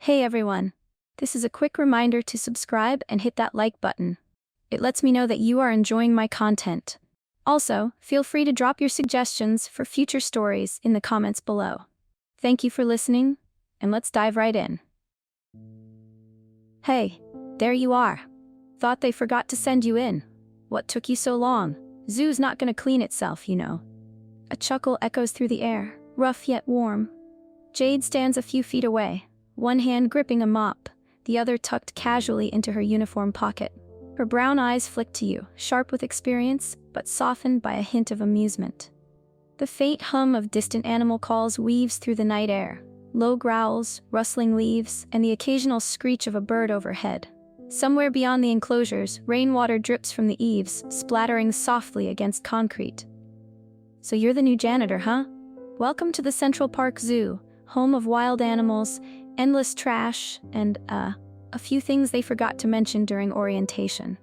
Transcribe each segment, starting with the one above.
Hey everyone! This is a quick reminder to subscribe and hit that like button. It lets me know that you are enjoying my content. Also, feel free to drop your suggestions for future stories in the comments below. Thank you for listening, and let's dive right in. Hey, there you are. Thought they forgot to send you in. What took you so long? Zoo's not gonna clean itself, you know. A chuckle echoes through the air, rough yet warm. Jade stands a few feet away, one hand gripping a mop, the other tucked casually into her uniform pocket. Her brown eyes flick to you, sharp with experience, but softened by a hint of amusement. The faint hum of distant animal calls weaves through the night air, low growls, rustling leaves, and the occasional screech of a bird overhead. Somewhere beyond the enclosures, rainwater drips from the eaves, splattering softly against concrete. So you're the new janitor, huh? Welcome to the Central Park Zoo, home of wild animals, endless trash, and, a few things they forgot to mention during orientation.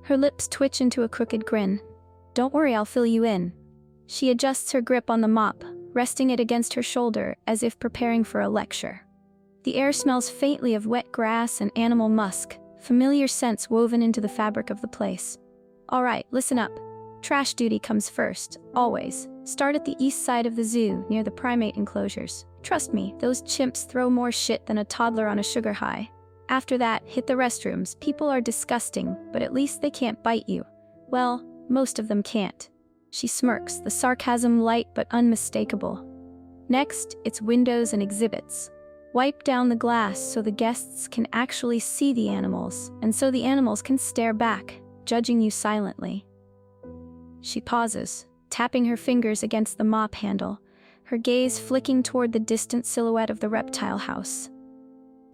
Her lips twitch into a crooked grin. Don't worry, I'll fill you in. She adjusts her grip on the mop, resting it against her shoulder as if preparing for a lecture. The air smells faintly of wet grass and animal musk, familiar scents woven into the fabric of the place. All right, listen up. Trash duty comes first, always. Start at the east side of the zoo, near the primate enclosures. Trust me, those chimps throw more shit than a toddler on a sugar high. After that, hit the restrooms. People are disgusting, but at least they can't bite you. Well, most of them can't. She smirks, the sarcasm light but unmistakable. Next, it's windows and exhibits. Wipe down the glass so the guests can actually see the animals, and so the animals can stare back, judging you silently. She pauses, tapping her fingers against the mop handle, her gaze flicking toward the distant silhouette of the Reptile House.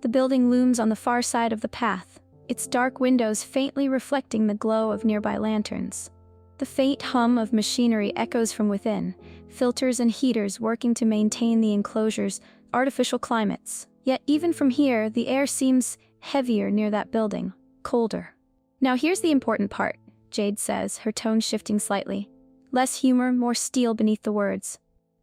The building looms on the far side of the path, its dark windows faintly reflecting the glow of nearby lanterns. The faint hum of machinery echoes from within, filters and heaters working to maintain the enclosure's artificial climates. Yet even from here, the air seems heavier near that building, colder. Now here's the important part, Jade says, her tone shifting slightly. Less humor, more steel beneath the words.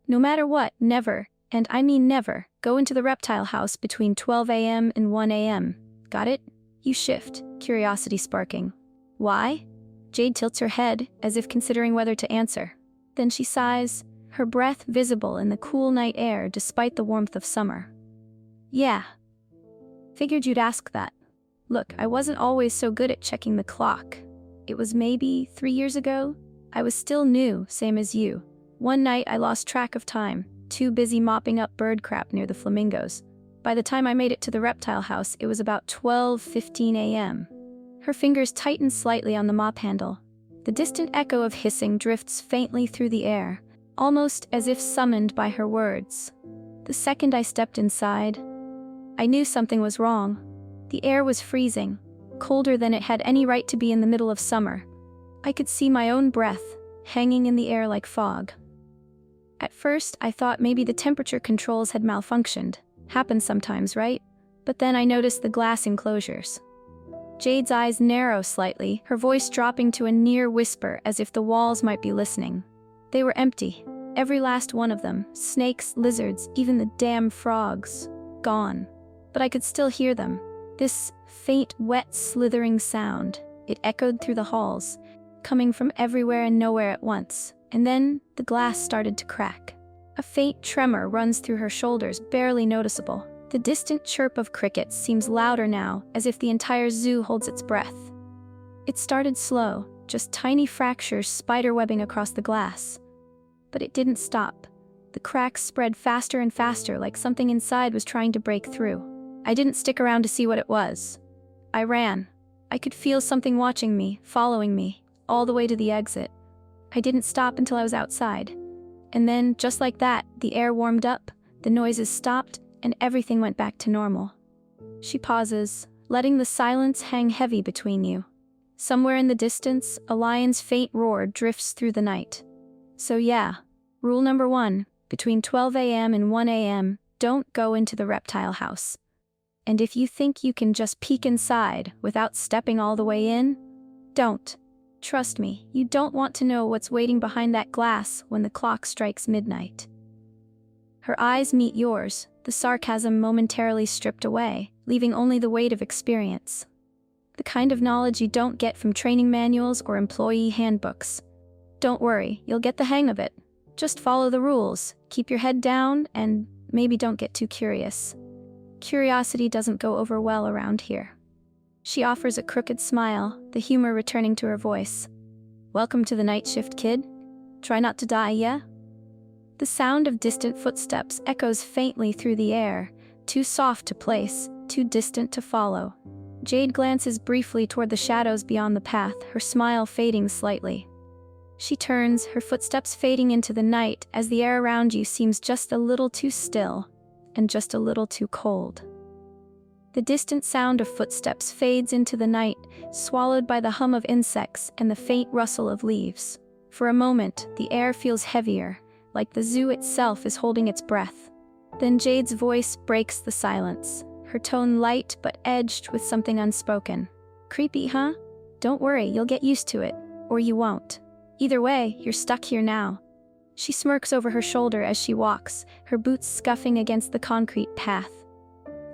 No matter what, never, and I mean never, go into the Reptile House between 12 a.m. and 1 a.m. Got it? You shift, curiosity sparking. Why? Jade tilts her head, as if considering whether to answer. Then she sighs, her breath visible in the cool night air despite the warmth of summer. Yeah. Figured you'd ask that. Look, I wasn't always so good at checking the clock. It was maybe 3 years ago. I was still new, same as you. One night I lost track of time, too busy mopping up bird crap near the flamingos. By the time I made it to the Reptile House, it was about 12:15 a.m. Her fingers tighten slightly on the mop handle. The distant echo of hissing drifts faintly through the air, almost as if summoned by her words. The second I stepped inside, I knew something was wrong. The air was freezing, colder than it had any right to be in the middle of summer. I could see my own breath, hanging in the air like fog. At first, I thought maybe the temperature controls had malfunctioned. Happens sometimes, right? But then I noticed the glass enclosures. Jade's eyes narrow slightly, her voice dropping to a near whisper as if the walls might be listening. They were empty, every last one of them, snakes, lizards, even the damn frogs, gone. But I could still hear them. This faint, wet, slithering sound. It echoed through the halls, coming from everywhere and nowhere at once. And then, the glass started to crack. A faint tremor runs through her shoulders, barely noticeable. The distant chirp of crickets seems louder now, as if the entire zoo holds its breath. It started slow, just tiny fractures spiderwebbing across the glass. But it didn't stop. The cracks spread faster and faster, like something inside was trying to break through. I didn't stick around to see what it was. I ran. I could feel something watching me, following me, all the way to the exit. I didn't stop until I was outside. And then, just like that, the air warmed up, the noises stopped, and everything went back to normal. She pauses, letting the silence hang heavy between you. Somewhere in the distance, a lion's faint roar drifts through the night. So yeah, rule number 1, between 12 a.m. and 1 a.m., don't go into the Reptile House. And if you think you can just peek inside without stepping all the way in, don't. Trust me, you don't want to know what's waiting behind that glass when the clock strikes midnight. Her eyes meet yours, the sarcasm momentarily stripped away, leaving only the weight of experience. The kind of knowledge you don't get from training manuals or employee handbooks. Don't worry, you'll get the hang of it. Just follow the rules, keep your head down, and maybe don't get too curious. Curiosity doesn't go over well around here. She offers a crooked smile, the humor returning to her voice. Welcome to the night shift, kid. Try not to die, yeah? The sound of distant footsteps echoes faintly through the air, too soft to place, too distant to follow. Jade glances briefly toward the shadows beyond the path, her smile fading slightly. She turns, her footsteps fading into the night as the air around you seems just a little too still and just a little too cold. The distant sound of footsteps fades into the night, swallowed by the hum of insects and the faint rustle of leaves. For a moment, the air feels heavier, like the zoo itself is holding its breath. Then Jade's voice breaks the silence, her tone light but edged with something unspoken. Creepy, huh? Don't worry, you'll get used to it. Or you won't. Either way, you're stuck here now. She smirks over her shoulder as she walks, her boots scuffing against the concrete path.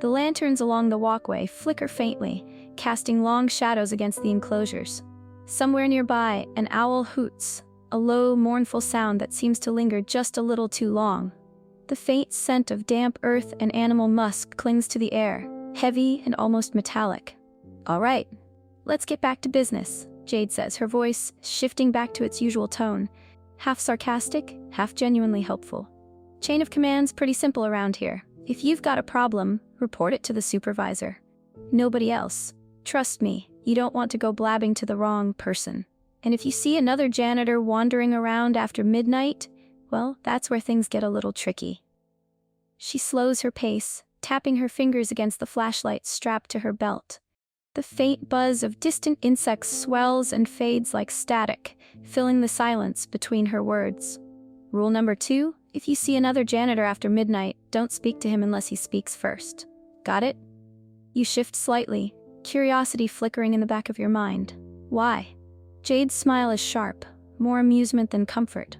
The lanterns along the walkway flicker faintly, casting long shadows against the enclosures. Somewhere nearby, an owl hoots, a low, mournful sound that seems to linger just a little too long. The faint scent of damp earth and animal musk clings to the air, heavy and almost metallic. All right, let's get back to business, Jade says, her voice shifting back to its usual tone, half sarcastic, half genuinely helpful. Chain of command's pretty simple around here. If you've got a problem, report it to the supervisor. Nobody else. Trust me, you don't want to go blabbing to the wrong person. And if you see another janitor wandering around after midnight, well, that's where things get a little tricky. She slows her pace, tapping her fingers against the flashlight strapped to her belt. The faint buzz of distant insects swells and fades like static, filling the silence between her words. Rule number 2, if you see another janitor after midnight, don't speak to him unless he speaks first. Got it? You shift slightly, curiosity flickering in the back of your mind. Why? Jade's smile is sharp, more amusement than comfort.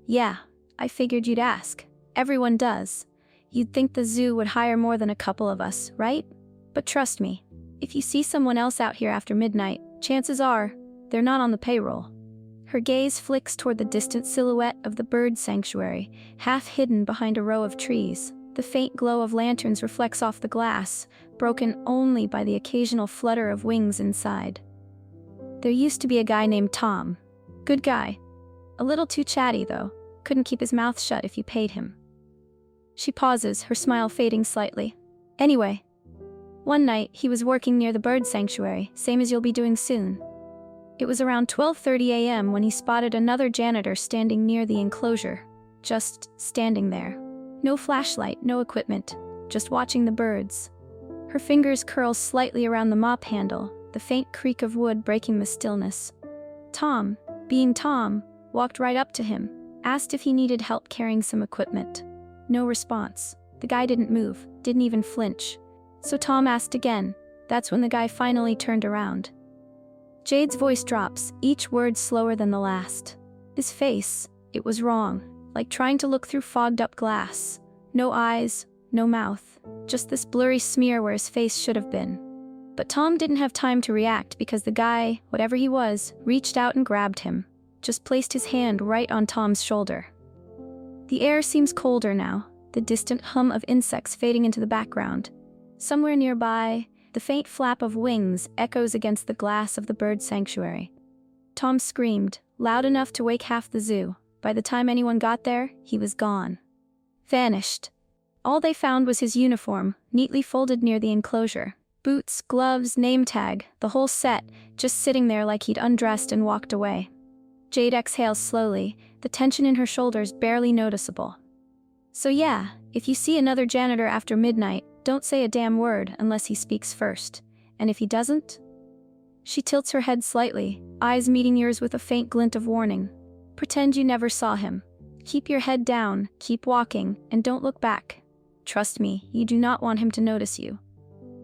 Yeah, I figured you'd ask. Everyone does. You'd think the zoo would hire more than a couple of us, right? But trust me, if you see someone else out here after midnight, chances are they're not on the payroll. Her gaze flicks toward the distant silhouette of the bird sanctuary, half hidden behind a row of trees. The faint glow of lanterns reflects off the glass, broken only by the occasional flutter of wings inside. There used to be a guy named Tom. Good guy. A little too chatty, though. Couldn't keep his mouth shut if you paid him. She pauses, her smile fading slightly. Anyway, one night he was working near the bird sanctuary, same as you'll be doing soon. It was around 12:30 a.m. when he spotted another janitor standing near the enclosure. Just standing there. No flashlight, no equipment, just watching the birds. Her fingers curl slightly around the mop handle, the faint creak of wood breaking the stillness. Tom, being Tom, walked right up to him, asked if he needed help carrying some equipment. No response. The guy didn't move, didn't even flinch. So Tom asked again. That's when the guy finally turned around. Jade's voice drops, each word slower than the last. His face, it was wrong, like trying to look through fogged-up glass. No eyes, no mouth, just this blurry smear where his face should have been. But Tom didn't have time to react because the guy, whatever he was, reached out and grabbed him, just placed his hand right on Tom's shoulder. The air seems colder now, the distant hum of insects fading into the background. Somewhere nearby, the faint flap of wings echoes against the glass of the bird sanctuary. Tom screamed, loud enough to wake half the zoo. By the time anyone got there, he was gone. Vanished. All they found was his uniform, neatly folded near the enclosure. Boots, gloves, name tag, the whole set, just sitting there like he'd undressed and walked away. Jade exhales slowly, the tension in her shoulders barely noticeable. So yeah, if you see another janitor after midnight, don't say a damn word unless he speaks first. And if he doesn't? She tilts her head slightly, eyes meeting yours with a faint glint of warning. Pretend you never saw him. Keep your head down, keep walking, and don't look back. Trust me, you do not want him to notice you.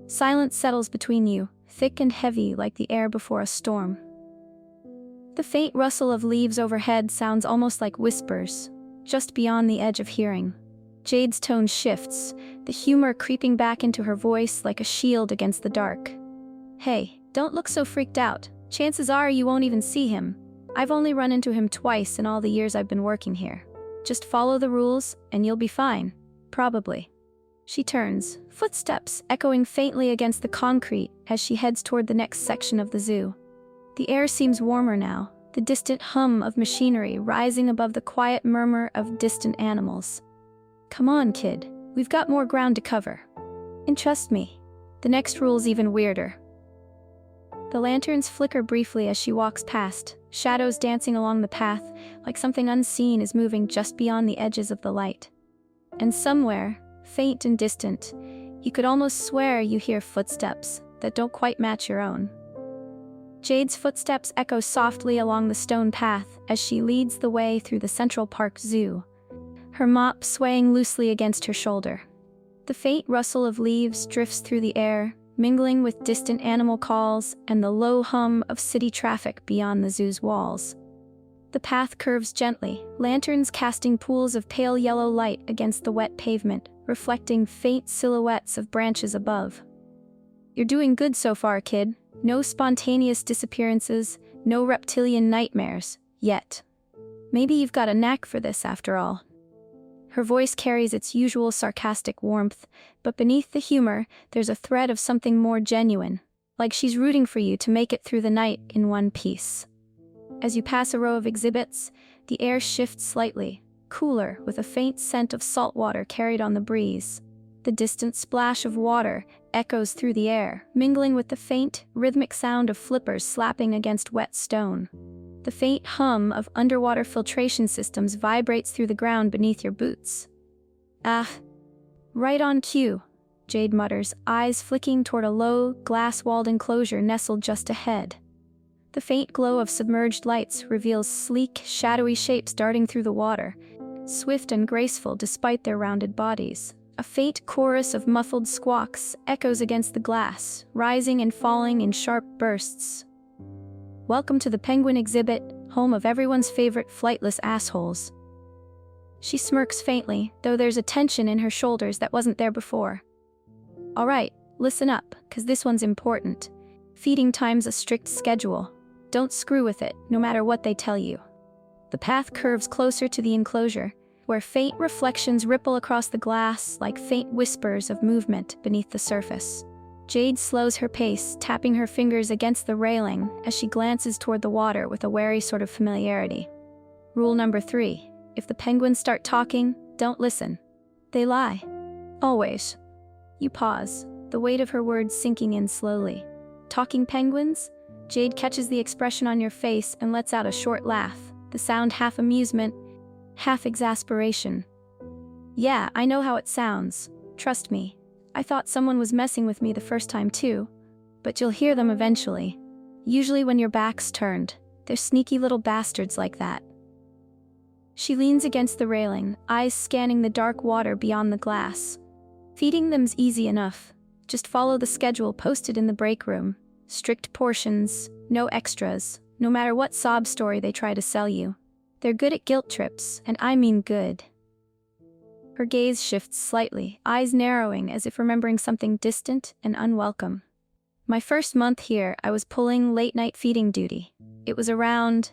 Silence settles between you, thick and heavy like the air before a storm. The faint rustle of leaves overhead sounds almost like whispers, just beyond the edge of hearing. Jade's tone shifts, the humor creeping back into her voice like a shield against the dark. Hey, don't look so freaked out. Chances are you won't even see him. I've only run into him twice in all the years I've been working here. Just follow the rules, and you'll be fine. Probably. She turns, footsteps echoing faintly against the concrete as she heads toward the next section of the zoo. The air seems warmer now, the distant hum of machinery rising above the quiet murmur of distant animals. Come on, kid. We've got more ground to cover. And trust me, the next rule's even weirder. The lanterns flicker briefly as she walks past, shadows dancing along the path, like something unseen is moving just beyond the edges of the light. And somewhere, faint and distant, you could almost swear you hear footsteps that don't quite match your own. Jade's footsteps echo softly along the stone path as she leads the way through the Central Park Zoo, her mop swaying loosely against her shoulder. The faint rustle of leaves drifts through the air, mingling with distant animal calls and the low hum of city traffic beyond the zoo's walls. The path curves gently, lanterns casting pools of pale yellow light against the wet pavement, reflecting faint silhouettes of branches above. You're doing good so far, kid. No spontaneous disappearances, no reptilian nightmares, yet. Maybe you've got a knack for this after all. Her voice carries its usual sarcastic warmth, but beneath the humor, there's a thread of something more genuine, like she's rooting for you to make it through the night in one piece. As you pass a row of exhibits, the air shifts slightly, cooler, with a faint scent of salt water carried on the breeze. The distant splash of water echoes through the air, mingling with the faint, rhythmic sound of flippers slapping against wet stone. The faint hum of underwater filtration systems vibrates through the ground beneath your boots. Ah, right on cue, Jade mutters, eyes flicking toward a low, glass-walled enclosure nestled just ahead. The faint glow of submerged lights reveals sleek, shadowy shapes darting through the water, swift and graceful despite their rounded bodies. A faint chorus of muffled squawks echoes against the glass, rising and falling in sharp bursts. Welcome to the penguin exhibit, home of everyone's favorite flightless assholes. She smirks faintly, though there's a tension in her shoulders that wasn't there before. All right, listen up, 'cause this one's important. Feeding time's a strict schedule. Don't screw with it, no matter what they tell you. The path curves closer to the enclosure, where faint reflections ripple across the glass like faint whispers of movement beneath the surface. Jade slows her pace, tapping her fingers against the railing as she glances toward the water with a wary sort of familiarity. Rule number 3. If the penguins start talking, don't listen. They lie. Always. You pause, the weight of her words sinking in slowly. Talking penguins? Jade catches the expression on your face and lets out a short laugh, the sound half amusement, half exasperation. Yeah, I know how it sounds. Trust me. I thought someone was messing with me the first time too, but you'll hear them eventually. Usually when your back's turned. They're sneaky little bastards like that. She leans against the railing, eyes scanning the dark water beyond the glass. Feeding them's easy enough. Just follow the schedule posted in the break room. Strict portions, no extras, no matter what sob story they try to sell you. They're good at guilt trips, and I mean good. Her gaze shifts slightly, eyes narrowing as if remembering something distant and unwelcome. My first month here, I was pulling late-night feeding duty. It was around,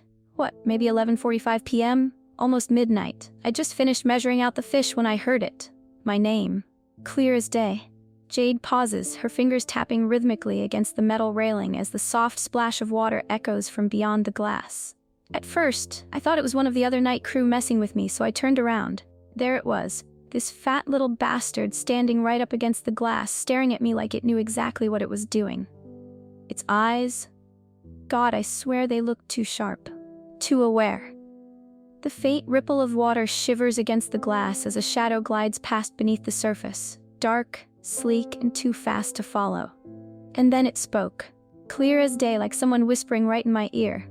maybe 11:45 p.m.? Almost midnight. I just finished measuring out the fish when I heard it. My name. Clear as day. Jade pauses, her fingers tapping rhythmically against the metal railing as the soft splash of water echoes from beyond the glass. At first, I thought it was one of the other night crew messing with me, so I turned around. There it was, this fat little bastard standing right up against the glass, staring at me like it knew exactly what it was doing. Its eyes? God, I swear they looked too sharp. Too aware. The faint ripple of water shivers against the glass as a shadow glides past beneath the surface, dark, sleek, and too fast to follow. And then it spoke, clear as day, like someone whispering right in my ear.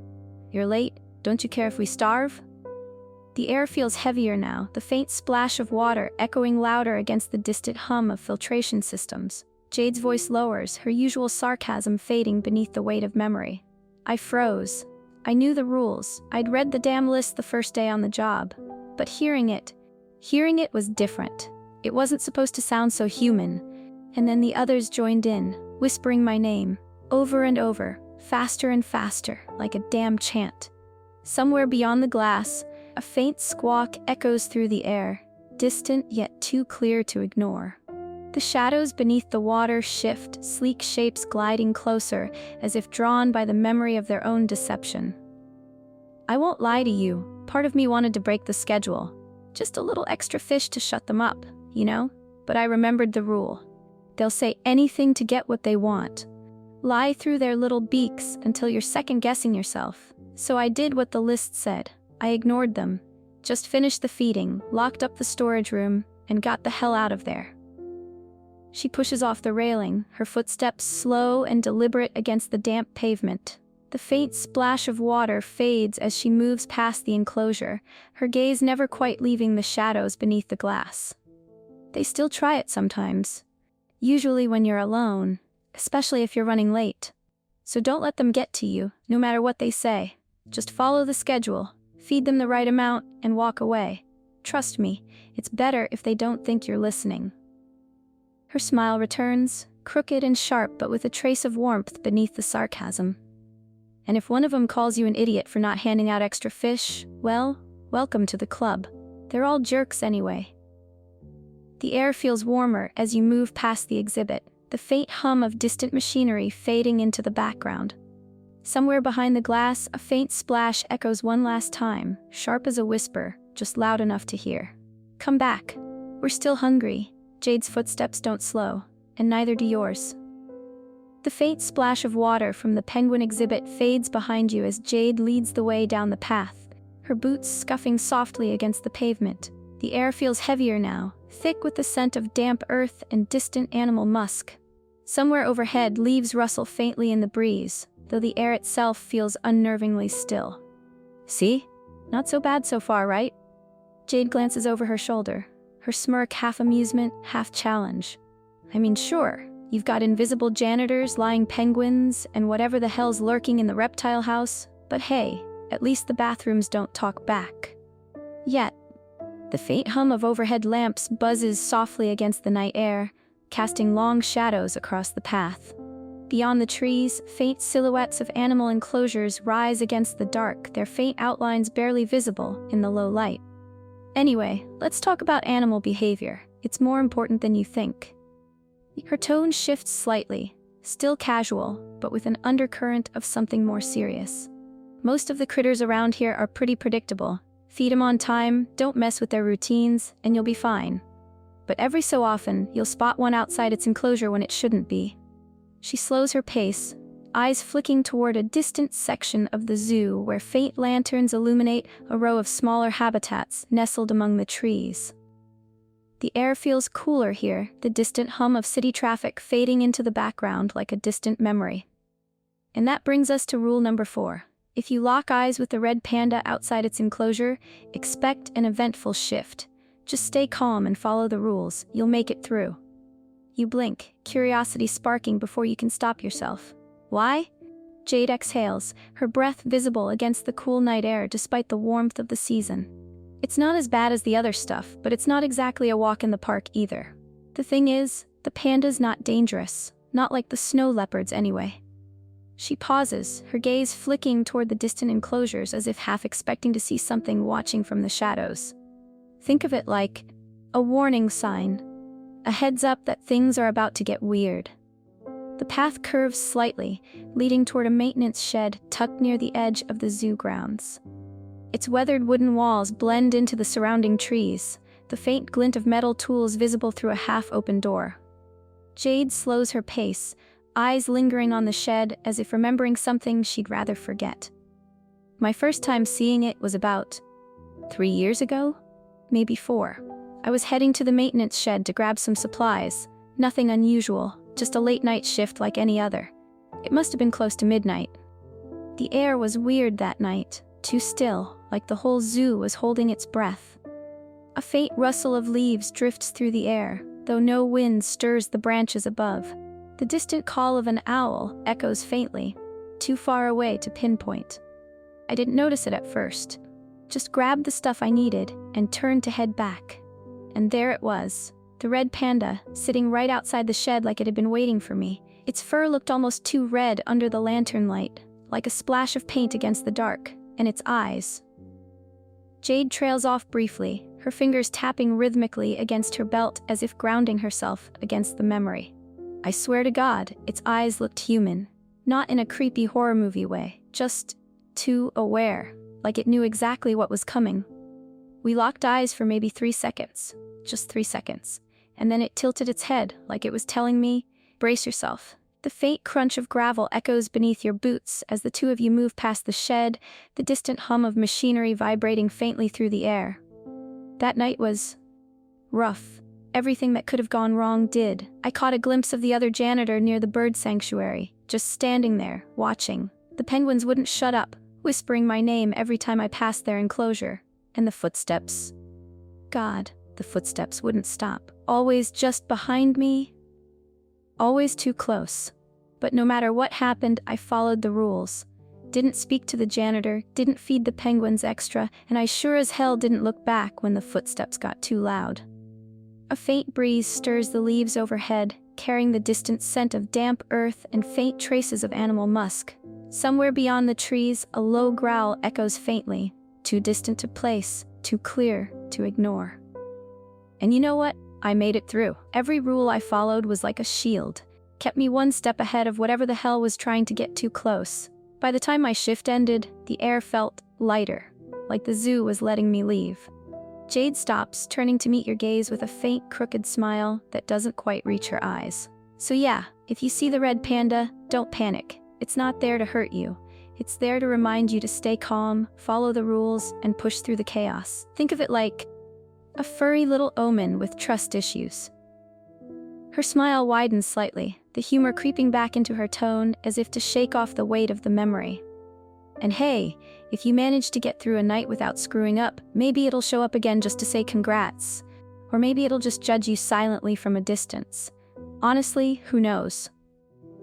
You're late, don't you care if we starve? The air feels heavier now, the faint splash of water echoing louder against the distant hum of filtration systems. Jade's voice lowers, her usual sarcasm fading beneath the weight of memory. I froze. I knew the rules. I'd read the damn list the first day on the job. But hearing it, Hearing it was different. It wasn't supposed to sound so human. And then the others joined in, whispering my name, over and over, faster and faster, like a damn chant. Somewhere beyond the glass, a faint squawk echoes through the air, distant yet too clear to ignore. The shadows beneath the water shift, sleek shapes gliding closer, as if drawn by the memory of their own deception. I won't lie to you, part of me wanted to break the schedule. Just a little extra fish to shut them up, you know? But I remembered the rule. They'll say anything to get what they want. Lie through their little beaks until you're second-guessing yourself. So I did what the list said. I ignored them, just finished the feeding, locked up the storage room, and got the hell out of there. She pushes off the railing, her footsteps slow and deliberate against the damp pavement. The faint splash of water fades as she moves past the enclosure, her gaze never quite leaving the shadows beneath the glass. They still try it sometimes, usually when you're alone, especially if you're running late. So don't let them get to you, no matter what they say. Just follow the schedule, feed them the right amount, and walk away. Trust me, it's better if they don't think you're listening. Her smile returns, crooked and sharp but with a trace of warmth beneath the sarcasm. And if one of them calls you an idiot for not handing out extra fish, well, welcome to the club. They're all jerks anyway. The air feels warmer as you move past the exhibit, the faint hum of distant machinery fading into the background. Somewhere behind the glass, a faint splash echoes one last time, sharp as a whisper, just loud enough to hear. Come back. We're still hungry. Jade's footsteps don't slow, and neither do yours. The faint splash of water from the penguin exhibit fades behind you as Jade leads the way down the path, her boots scuffing softly against the pavement. The air feels heavier now, thick with the scent of damp earth and distant animal musk. Somewhere overhead, leaves rustle faintly in the breeze, though the air itself feels unnervingly still. See? Not so bad so far, right? Jade glances over her shoulder, her smirk half amusement, half challenge. I mean, sure, you've got invisible janitors, lying penguins, and whatever the hell's lurking in the Reptile House, but hey, at least the bathrooms don't talk back. Yet, the faint hum of overhead lamps buzzes softly against the night air, casting long shadows across the path. Beyond the trees, faint silhouettes of animal enclosures rise against the dark, their faint outlines barely visible in the low light. Anyway, let's talk about animal behavior. It's more important than you think. Her tone shifts slightly, still casual, but with an undercurrent of something more serious. Most of the critters around here are pretty predictable. Feed them on time, don't mess with their routines, and you'll be fine. But every so often, you'll spot one outside its enclosure when it shouldn't be. She slows her pace, eyes flicking toward a distant section of the zoo where faint lanterns illuminate a row of smaller habitats nestled among the trees. The air feels cooler here, the distant hum of city traffic fading into the background like a distant memory. And that brings us to rule number 4. If you lock eyes with the red panda outside its enclosure, expect an eventful shift. Just stay calm and follow the rules, you'll make it through. You blink, curiosity sparking before you can stop yourself. Why? Jade exhales, her breath visible against the cool night air despite the warmth of the season. It's not as bad as the other stuff, but it's not exactly a walk in the park either. The thing is, the panda's not dangerous, not like the snow leopards anyway. She pauses, her gaze flicking toward the distant enclosures as if half expecting to see something watching from the shadows. Think of it like a warning sign, a heads up that things are about to get weird. The path curves slightly, leading toward a maintenance shed tucked near the edge of the zoo grounds. Its weathered wooden walls blend into the surrounding trees, the faint glint of metal tools visible through a half-open door. Jade slows her pace, eyes lingering on the shed as if remembering something she'd rather forget. My first time seeing it was about 3 years ago? Maybe 4. I was heading to the maintenance shed to grab some supplies. Nothing unusual, just a late-night shift like any other. It must have been close to midnight. The air was weird that night, too still, like the whole zoo was holding its breath. A faint rustle of leaves drifts through the air, though no wind stirs the branches above. The distant call of an owl echoes faintly, too far away to pinpoint. I didn't notice it at first. Just grabbed the stuff I needed and turned to head back. and there it was. The red panda, sitting right outside the shed like it had been waiting for me. Its fur looked almost too red under the lantern light, like a splash of paint against the dark, and its eyes. Jade trails off briefly, her fingers tapping rhythmically against her belt as if grounding herself against the memory. I swear to God, its eyes looked human. Not in a creepy horror movie way, just too aware, like it knew exactly what was coming. We locked eyes for maybe 3 seconds, just 3 seconds, and then it tilted its head like it was telling me, brace yourself. The faint crunch of gravel echoes beneath your boots as the two of you move past the shed, the distant hum of machinery vibrating faintly through the air. That night was rough. Everything that could have gone wrong did. I caught a glimpse of the other janitor near the bird sanctuary, just standing there, watching. The penguins wouldn't shut up, whispering my name every time I passed their enclosure. And the footsteps. God, the footsteps wouldn't stop. Always just behind me. Always too close. But no matter what happened, I followed the rules. Didn't speak to the janitor, didn't feed the penguins extra, and I sure as hell didn't look back when the footsteps got too loud. A faint breeze stirs the leaves overhead, carrying the distant scent of damp earth and faint traces of animal musk. Somewhere beyond the trees, a low growl echoes faintly, too distant to place, too clear to ignore. And you know what? I made it through. Every rule I followed was like a shield, kept me one step ahead of whatever the hell was trying to get too close. By the time my shift ended, the air felt lighter, like the zoo was letting me leave. Jade stops, turning to meet your gaze with a faint, crooked smile that doesn't quite reach her eyes. So yeah, if you see the red panda, don't panic. It's not there to hurt you. It's there to remind you to stay calm, follow the rules, and push through the chaos. Think of it like a furry little omen with trust issues. Her smile widens slightly, the humor creeping back into her tone as if to shake off the weight of the memory. And hey, if you manage to get through a night without screwing up, maybe it'll show up again just to say congrats. Or maybe it'll just judge you silently from a distance. Honestly, who knows?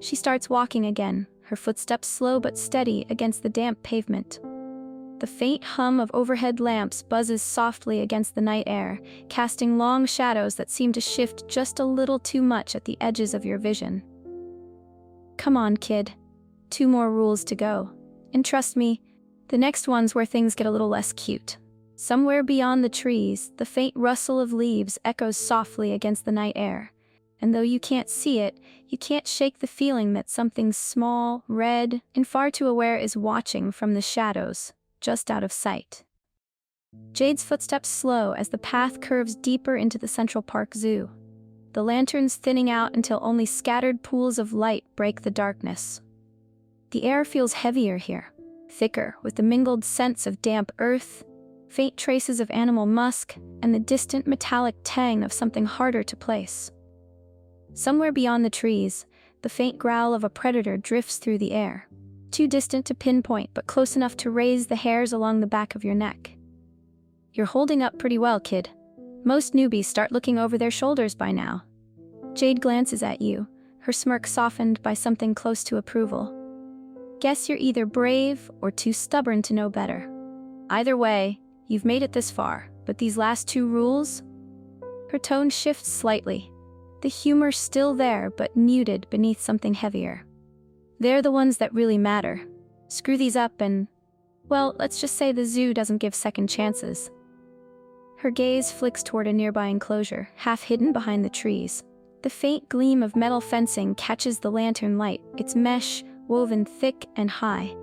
She starts walking again, her footsteps slow but steady against the damp pavement. The faint hum of overhead lamps buzzes softly against the night air, casting long shadows that seem to shift just a little too much at the edges of your vision. Come on, kid. 2 more rules to go. And trust me, the next one's where things get a little less cute. Somewhere beyond the trees, the faint rustle of leaves echoes softly against the night air. And though you can't see it, you can't shake the feeling that something small, red, and far too aware is watching from the shadows, just out of sight. Jade's footsteps slow as the path curves deeper into the Central Park Zoo. The lanterns thinning out until only scattered pools of light break the darkness. The air feels heavier here, thicker, with the mingled scents of damp earth, faint traces of animal musk, and the distant metallic tang of something harder to place. Somewhere beyond the trees, the faint growl of a predator drifts through the air, too distant to pinpoint but close enough to raise the hairs along the back of your neck. You're holding up pretty well, kid. Most newbies start looking over their shoulders by now. Jade glances at you, her smirk softened by something close to approval. Guess you're either brave or too stubborn to know better. Either way, you've made it this far, but these last 2 rules? Her tone shifts slightly, the humor still there but muted beneath something heavier. They're the ones that really matter. Screw these up and, well, let's just say the zoo doesn't give second chances. Her gaze flicks toward a nearby enclosure, half hidden behind the trees. The faint gleam of metal fencing catches the lantern light, its mesh woven thick and high.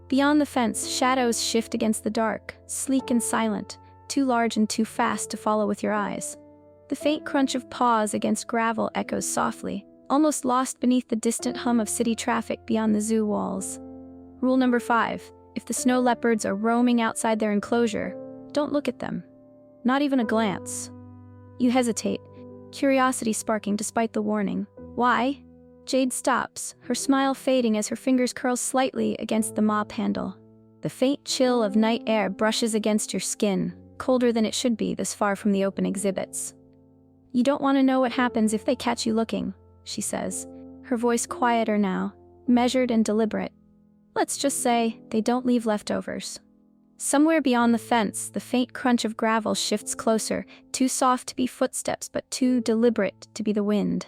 Beyond the fence, shadows shift against the dark, sleek and silent, too large and too fast to follow with your eyes. The faint crunch of paws against gravel echoes softly, almost lost beneath the distant hum of city traffic beyond the zoo walls. Rule number 5. If the snow leopards are roaming outside their enclosure, don't look at them. Not even a glance. You hesitate, curiosity sparking despite the warning. Why? Jade stops, her smile fading as her fingers curl slightly against the mop handle. The faint chill of night air brushes against your skin, colder than it should be this far from the open exhibits. You don't want to know what happens if they catch you looking, she says, her voice quieter now, measured and deliberate. Let's just say they don't leave leftovers. Somewhere beyond the fence, the faint crunch of gravel shifts closer, too soft to be footsteps but too deliberate to be the wind.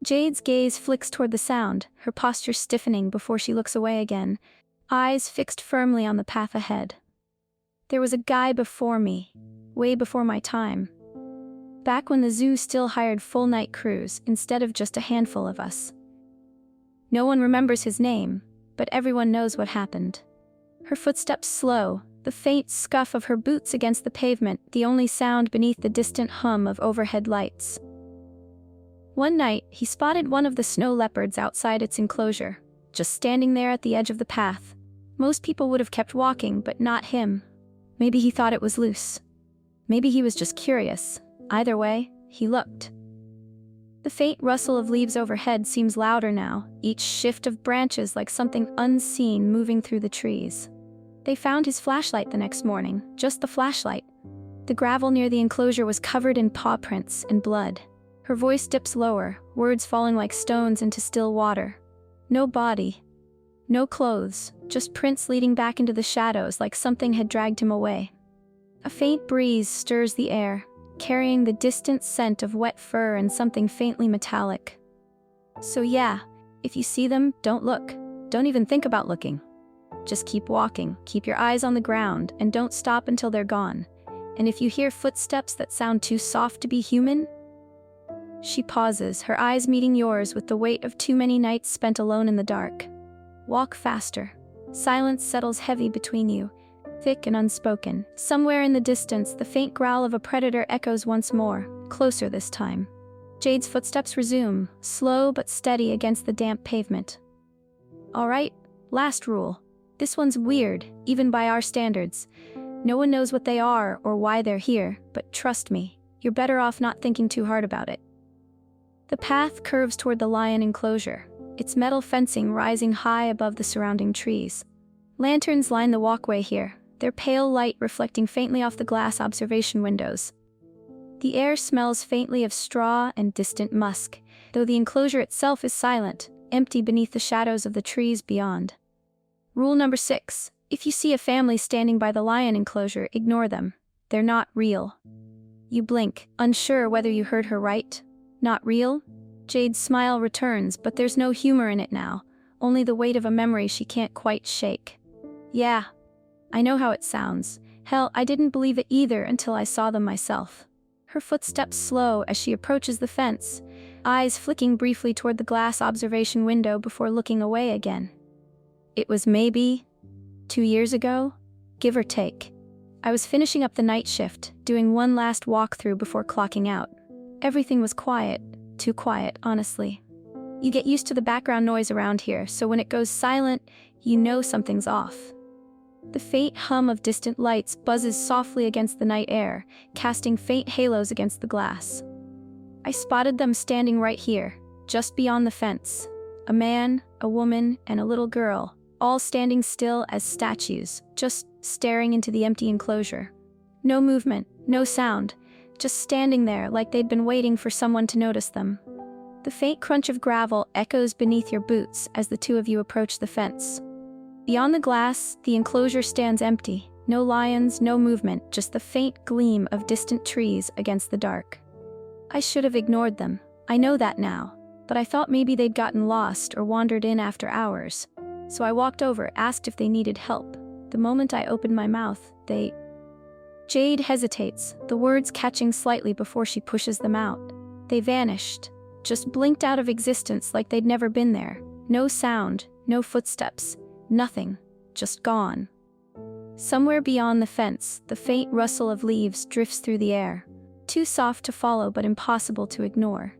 Jade's gaze flicks toward the sound, her posture stiffening before she looks away again, eyes fixed firmly on the path ahead. There was a guy before me, way before my time. Back when the zoo still hired full night crews instead of just a handful of us. No one remembers his name, but everyone knows what happened. Her footsteps slow, the faint scuff of her boots against the pavement, the only sound beneath the distant hum of overhead lights. One night, he spotted one of the snow leopards outside its enclosure, just standing there at the edge of the path. Most people would have kept walking, but not him. Maybe he thought it was loose. Maybe he was just curious. Either way, he looked. The faint rustle of leaves overhead seems louder now, each shift of branches like something unseen moving through the trees. They found his flashlight the next morning, just the flashlight. The gravel near the enclosure was covered in paw prints and blood. Her voice dips lower, words falling like stones into still water. No body. No clothes, just prints leading back into the shadows like something had dragged him away. A faint breeze stirs the air, carrying the distant scent of wet fur and something faintly metallic. So yeah, if you see them, don't look. Don't even think about looking. Just keep walking, keep your eyes on the ground, and don't stop until they're gone. And if you hear footsteps that sound too soft to be human... She pauses, her eyes meeting yours with the weight of too many nights spent alone in the dark. Walk faster. Silence settles heavy between you, thick and unspoken. Somewhere in the distance, the faint growl of a predator echoes once more, closer this time. Jade's footsteps resume, slow but steady against the damp pavement. All right, last rule. This one's weird, even by our standards. No one knows what they are or why they're here, but trust me, you're better off not thinking too hard about it. The path curves toward the lion enclosure, its metal fencing rising high above the surrounding trees. Lanterns line the walkway here, their pale light reflecting faintly off the glass observation windows. The air smells faintly of straw and distant musk, though the enclosure itself is silent, empty beneath the shadows of the trees beyond. Rule number 6. If you see a family standing by the lion enclosure, ignore them. They're not real. You blink, unsure whether you heard her right. Not real? Jade's smile returns, but there's no humor in it now, only the weight of a memory she can't quite shake. Yeah, I know how it sounds. Hell, I didn't believe it either until I saw them myself. Her footsteps slow as she approaches the fence, eyes flicking briefly toward the glass observation window before looking away again. It was maybe 2 years ago, give or take. I was finishing up the night shift, doing one last walkthrough before clocking out. Everything was quiet, too quiet, honestly. You get used to the background noise around here, so when it goes silent, you know something's off. The faint hum of distant lights buzzes softly against the night air, casting faint halos against the glass. I spotted them standing right here, just beyond the fence. A man, a woman, and a little girl, all standing still as statues, just staring into the empty enclosure. No movement, no sound, just standing there like they'd been waiting for someone to notice them. The faint crunch of gravel echoes beneath your boots as the two of you approach the fence. Beyond the glass, the enclosure stands empty. No lions, no movement, just the faint gleam of distant trees against the dark. I should have ignored them. I know that now, but I thought maybe they'd gotten lost or wandered in after hours. So I walked over, asked if they needed help. The moment I opened my mouth, they... Jade hesitates, the words catching slightly before she pushes them out. They vanished, just blinked out of existence like they'd never been there. No sound, no footsteps, nothing, just gone. Somewhere beyond the fence, the faint rustle of leaves drifts through the air. Too soft to follow but impossible to ignore.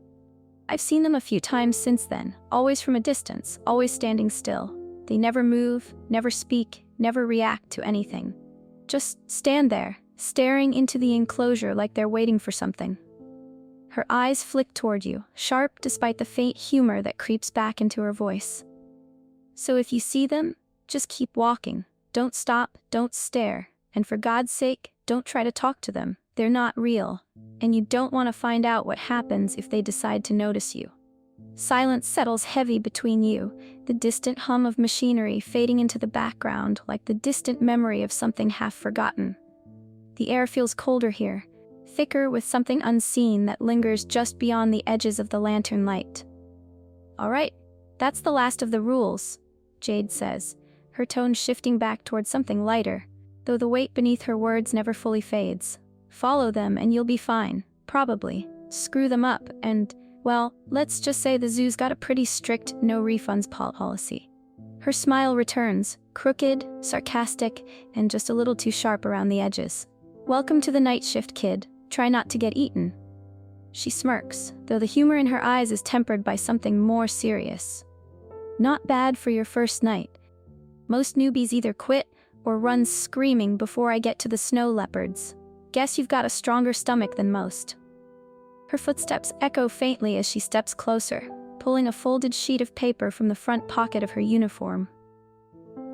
I've seen them a few times since then, always from a distance, always standing still. They never move, never speak, never react to anything. Just stand there, staring into the enclosure like they're waiting for something. Her eyes flick toward you, sharp despite the faint humor that creeps back into her voice. So if you see them, just keep walking. Don't stop, don't stare, and for God's sake, don't try to talk to them. They're not real, and you don't want to find out what happens if they decide to notice you. Silence settles heavy between you, the distant hum of machinery fading into the background like the distant memory of something half forgotten. The air feels colder here, thicker with something unseen that lingers just beyond the edges of the lantern light. "All right, that's the last of the rules," Jade says, her tone shifting back towards something lighter, though the weight beneath her words never fully fades. "Follow them and you'll be fine, probably. Screw them up and, well, let's just say the zoo's got a pretty strict no refunds policy." Her smile returns, crooked, sarcastic, and just a little too sharp around the edges. "Welcome to the night shift, kid. Try not to get eaten." She smirks, though the humor in her eyes is tempered by something more serious. "Not bad for your first night. Most newbies either quit or run screaming before I get to the snow leopards. Guess you've got a stronger stomach than most." Her footsteps echo faintly as she steps closer, pulling a folded sheet of paper from the front pocket of her uniform.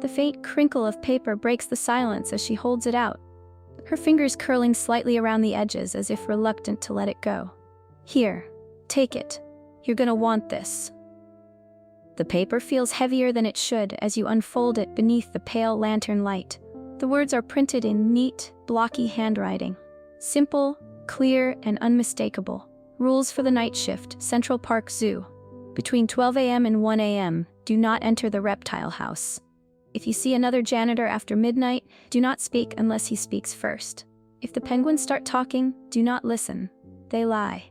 The faint crinkle of paper breaks the silence as she holds it out, her fingers curling slightly around the edges as if reluctant to let it go. "Here, take it. You're gonna want this." The paper feels heavier than it should as you unfold it beneath the pale lantern light. The words are printed in neat, blocky handwriting. Simple, clear, and unmistakable. Rules for the night shift, Central Park Zoo. Between 12 a.m. and 1 a.m., do not enter the Reptile House. If you see another janitor after midnight, do not speak unless he speaks first. If the penguins start talking, do not listen. They lie.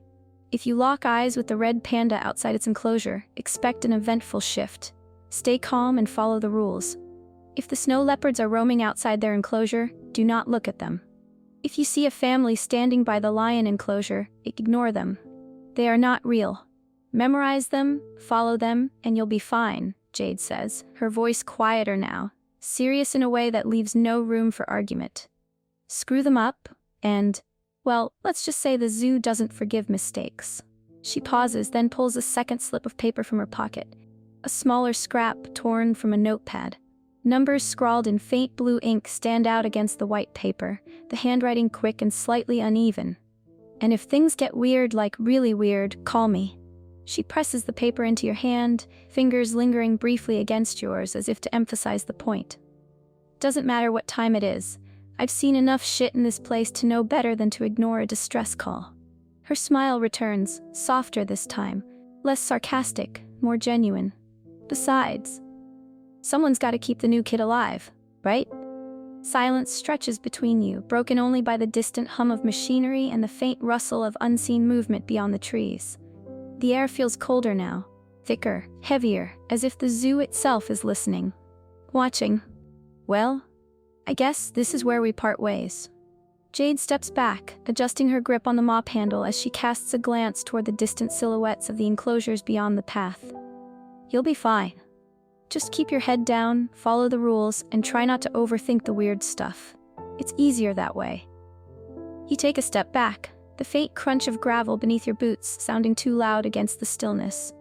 If you lock eyes with the red panda outside its enclosure, expect an eventful shift. Stay calm and follow the rules. If the snow leopards are roaming outside their enclosure, do not look at them. If you see a family standing by the lion enclosure, ignore them. They are not real. Memorize them, follow them, and you'll be fine, Jade says, her voice quieter now, serious in a way that leaves no room for argument. Screw them up, and, well, let's just say the zoo doesn't forgive mistakes. She pauses, then pulls a second slip of paper from her pocket, a smaller scrap torn from a notepad. Numbers scrawled in faint blue ink stand out against the white paper, the handwriting quick and slightly uneven. "And if things get weird, like really weird, call me." She presses the paper into your hand, fingers lingering briefly against yours as if to emphasize the point. "Doesn't matter what time it is. I've seen enough shit in this place to know better than to ignore a distress call." Her smile returns, softer this time, less sarcastic, more genuine. "Besides, someone's got to keep the new kid alive, right?" Silence stretches between you, broken only by the distant hum of machinery and the faint rustle of unseen movement beyond the trees. The air feels colder now, thicker, heavier, as if the zoo itself is listening. Watching. "Well, I guess this is where we part ways." Jade steps back, adjusting her grip on the mop handle as she casts a glance toward the distant silhouettes of the enclosures beyond the path. "You'll be fine. Just keep your head down, follow the rules, and try not to overthink the weird stuff. It's easier that way." You take a step back, the faint crunch of gravel beneath your boots sounding too loud against the stillness.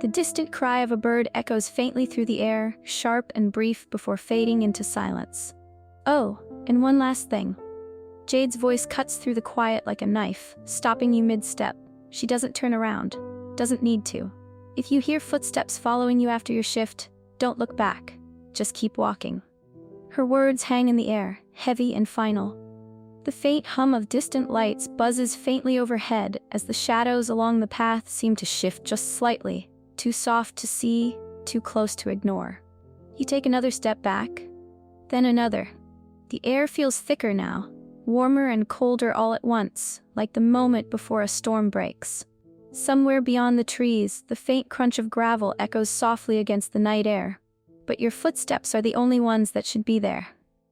The distant cry of a bird echoes faintly through the air, sharp and brief before fading into silence. "Oh, and one last thing." Jade's voice cuts through the quiet like a knife, stopping you mid-step. She doesn't turn around. Doesn't need to. If you hear footsteps following you after your shift, don't look back. Just keep walking. Her words hang in the air, heavy and final. The faint hum of distant lights buzzes faintly overhead as the shadows along the path seem to shift just slightly, too soft to see, too close to ignore. You take another step back, then another. The air feels thicker now, warmer and colder all at once, like the moment before a storm breaks. Somewhere beyond the trees, the faint crunch of gravel echoes softly against the night air. But your footsteps are the only ones that should be there.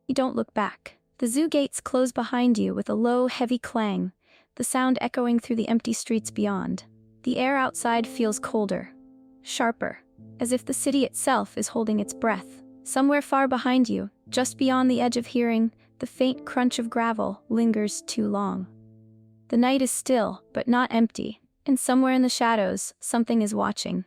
You don't look back. The zoo gates close behind you with a low, heavy clang, the sound echoing through the empty streets beyond. The air outside feels colder, sharper, as if the city itself is holding its breath. Somewhere far behind you, just beyond the edge of hearing, the faint crunch of gravel lingers too long. The night is still, but not empty. And somewhere in the shadows, something is watching.